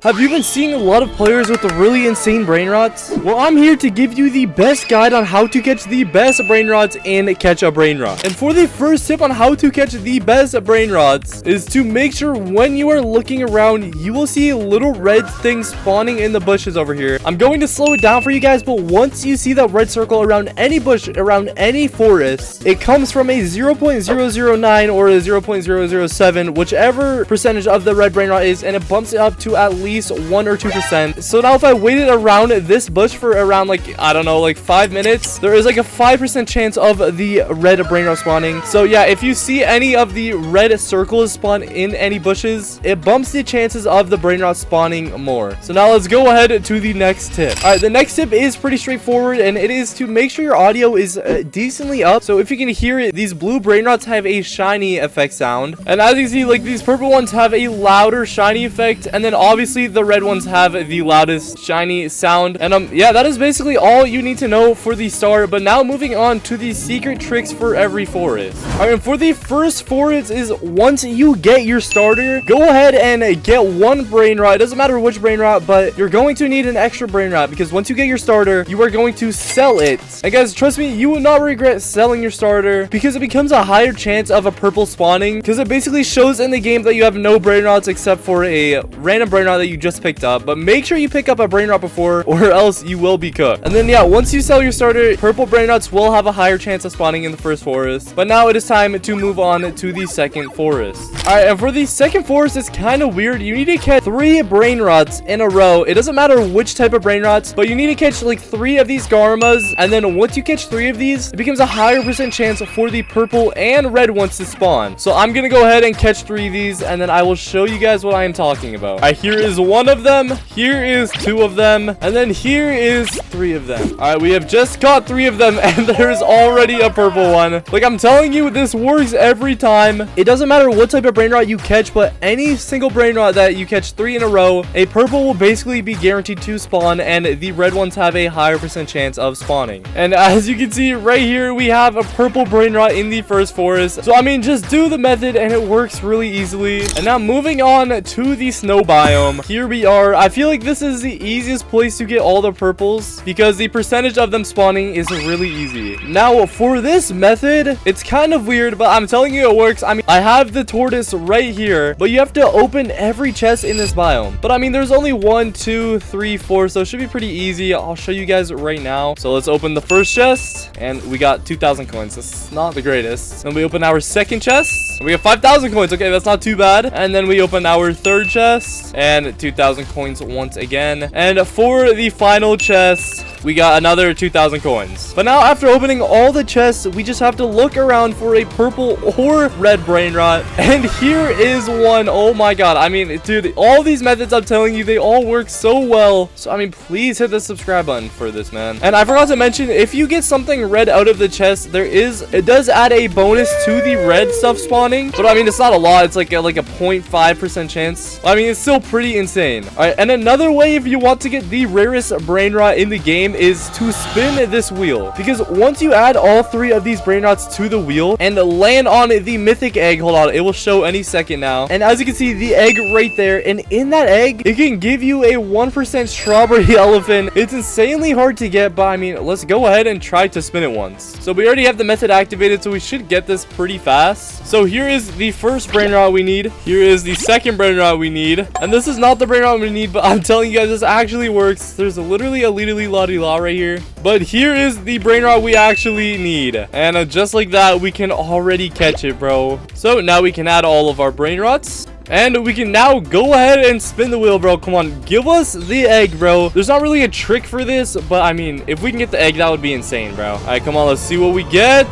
Have you been seeing a lot of players with really insane brain rots? Well, I'm here to give you the best guide on how to catch the best brain rots and catch a brain rot. And for the first tip on how to catch the best brain rots is to make sure when you are looking around, you will see little red things spawning in the bushes over here. I'm going to slow it down for you guys, but once you see that red circle around any bush, around any forest, it comes from a 0.009 or a 0.007, whichever percentage of the red brain rot is, and it bumps it up to at least 1 or 2%. So now if I waited around this bush for around like, I don't know, like 5 minutes, there is like a 5% chance of the red brain rot spawning. So yeah, if you see any of the red circles spawn in any bushes, it bumps the chances of the brain rot spawning more. So now let's go ahead to the next tip. All right, the next tip is pretty straightforward, and it is to make sure your audio is decently up. So if you can hear it, these blue brain rots have a shiny effect sound, and as you see, like these purple ones have a louder shiny effect, and then obviously the red ones have the loudest shiny sound. And yeah, that is basically all you need to know for the start. But now moving on to the secret tricks for every forest. All right, and for the first forest is once you get your starter, go ahead and get one brain rot. It doesn't matter which brain rot, but you're going to need an extra brain rot because once you get your starter, you are going to sell it. And guys, trust me, you will not regret selling your starter because it becomes a higher chance of a purple spawning, because it basically shows in the game that you have no brain rots except for a random brain rot that you just picked up. But make sure you pick up a brain rot before, or else you will be cooked. And then yeah, once you sell your starter, purple brain rots will have a higher chance of spawning in the first forest. But now it is time to move on to the second forest. All right, and for the second forest, it's kind of weird. You need to catch 3 brain rots in a row. It doesn't matter which type of brain rots, but you need to catch like 3 of these garmas, and then once you catch 3 of these, it becomes a higher percent chance for the purple and red ones to spawn. So I'm gonna go ahead and catch 3 of these, and then I will show you guys what I am talking about. All right, here is 1 of them, here is 2 of them, and then here is 3 of them. All right, we have just caught 3 of them, and there's already a purple one. Like I'm telling you, this works every time. It doesn't matter what type of brain rot you catch, but any single brain rot that you catch 3 in a row, a purple will basically be guaranteed to spawn, and the red ones have a higher percent chance of spawning. And as you can see right here, we have a purple brain rot in the first forest. So I mean, just do the method and it works really easily. And now moving on to the snow biome, here we are. I feel like this is the easiest place to get all the purples because the percentage of them spawning is really easy. Now for this method, it's kind of weird, but I'm telling you it works. I mean, I have the tortoise right here, but you have to open every chest in this biome. But I mean, there's only 1, 2, 3, 4, so it should be pretty easy. I'll show you guys right now. So let's open the first chest, and we got 2,000 coins. That's not the greatest. Then we open our second chest, and we have 5,000 coins. Okay, that's not too bad. And then we open our third chest, and 2,000 coins once again. And for the final chest, we got another 2,000 coins. But now after opening all the chests, we just have to look around for a purple or red brain rot. And here is one. Oh my god. I mean, dude, all these methods I'm telling you, they all work so well. So I mean, please hit the subscribe button for this, man. And I forgot to mention, if you get something red out of the chest, it does add a bonus to the red stuff spawning. But I mean, it's not a lot. It's like a 0.5% chance. I mean, it's still pretty insane. All right, and another way if you want to get the rarest brain rot in the game is to spin this wheel, because once you add all 3 of these brain rots to the wheel and land on the mythic egg, hold on, it will show any second now, and as you can see, the egg right there, and in that egg, it can give you a 1% strawberry elephant. It's insanely hard to get, but I mean, let's go ahead and try to spin it once. So we already have the method activated, so we should get this pretty fast. So here is the first brain rot we need, here is the second brain rot we need, and this is not the brain rot we need, but I'm telling you guys, this actually works. There's literally a la right here, but here is the brain rot we actually need, and just like that, we can already catch it, bro. So now we can add all of our brain rots, and we can now go ahead and spin the wheel, bro. Come on, give us the egg, bro. There's not really a trick for this, but I mean, if we can get the egg, that would be insane, bro. All right, come on, let's see what we get.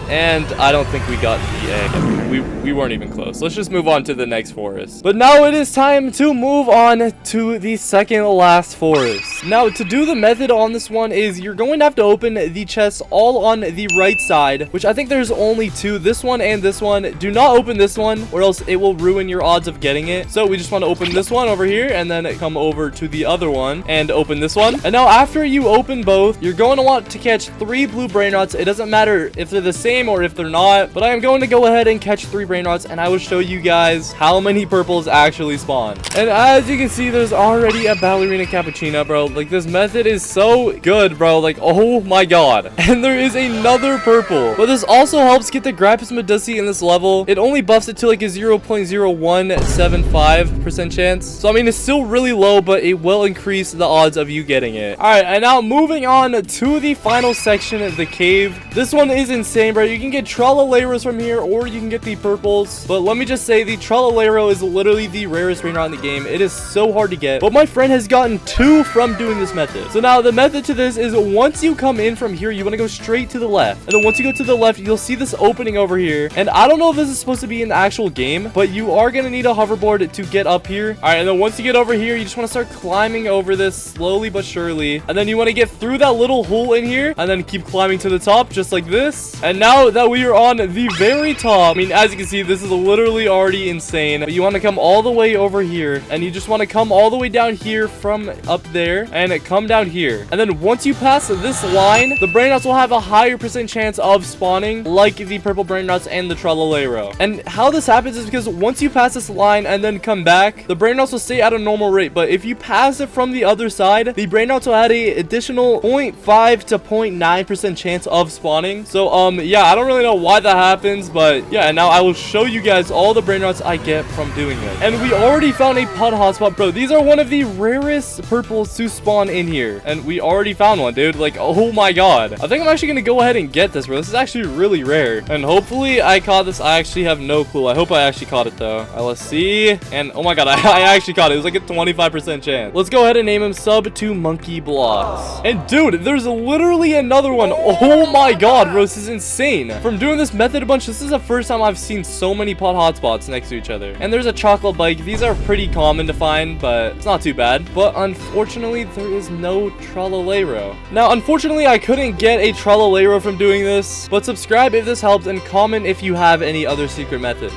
And I don't think we got the egg. We weren't even close. Let's just move on to the next forest. But now it is time to move on to the second last forest. Now, to do the method on this one is you're going to have to open the chests all on the right side, which I think there's only 2, this one and this one. Do not open this one, or else it will ruin your odds of getting it. So we just want to open this one over here, and then come over to the other one and open this one. And now after you open both, you're going to want to catch 3 blue brain rots. It doesn't matter if they're the same game or if they're not. But I am going to go ahead and catch 3 Brainrots, and I will show you guys how many purples actually spawn. And as you can see, there's already a ballerina cappuccino, bro. Like, this method is so good, bro. Like, oh my god. And there is another purple. But this also helps get the Grappus Medusa in this level. It only buffs it to like a 0.0175% chance. So I mean, it's still really low, but it will increase the odds of you getting it. All right, and now moving on to the final section of the cave. This one is insane, bro. You can get Trollalairos from here, or you can get the purples. But let me just say, the Trollalairo is literally the rarest Brainrot in the game. It is so hard to get, but my friend has gotten 2 from doing this method. So now the method to this is, once you come in from here, you want to go straight to the left, and then once you go to the left, you'll see this opening over here. And I don't know if this is supposed to be in the actual game, but you are gonna need a hoverboard to get up here. All right, and then once you get over here, you just want to start climbing over this slowly but surely, and then you want to get through that little hole in here, and then keep climbing to the top just like this. And now that we are on the very top, I mean, as you can see, this is literally already insane, but you want to come all the way over here, and you just want to come all the way down here from up there, and come down here. And then once you pass this line, the Brainrots will have a higher percent chance of spawning, like the purple Brainrots and the Trollalairo. And how this happens is because once you pass this line and then come back, the Brainrots will stay at a normal rate. But if you pass it from the other side, the Brainrots will add a additional 0.5 to 0.9% chance of spawning. So yeah, I don't really know why that happens, but yeah. And now I will show you guys all the Brainrots I get from doing it. And we already found a pod hotspot, bro. These are one of the rarest purples to spawn in here, and we already found one, dude. Like, oh my god, I think I'm actually gonna go ahead and get this, bro. This is actually really rare, and hopefully I caught this. I actually have no clue. I hope I actually caught it though. All right, let's see. And oh my god, I actually caught it. It was like a 25% chance. Let's go ahead and name him Sub to Monkey Blocks. And dude, there's literally another one. Oh my god, bro, this is insane. From doing this method a bunch, this is the first time I've seen so many pod hotspots next to each other. And there's a chocolate bike. These are pretty common to find, but it's not too bad. But unfortunately, there is no Trollalairo. Now, unfortunately, I couldn't get a Trollalairo from doing this, but subscribe if this helps, and comment if you have any other secret method.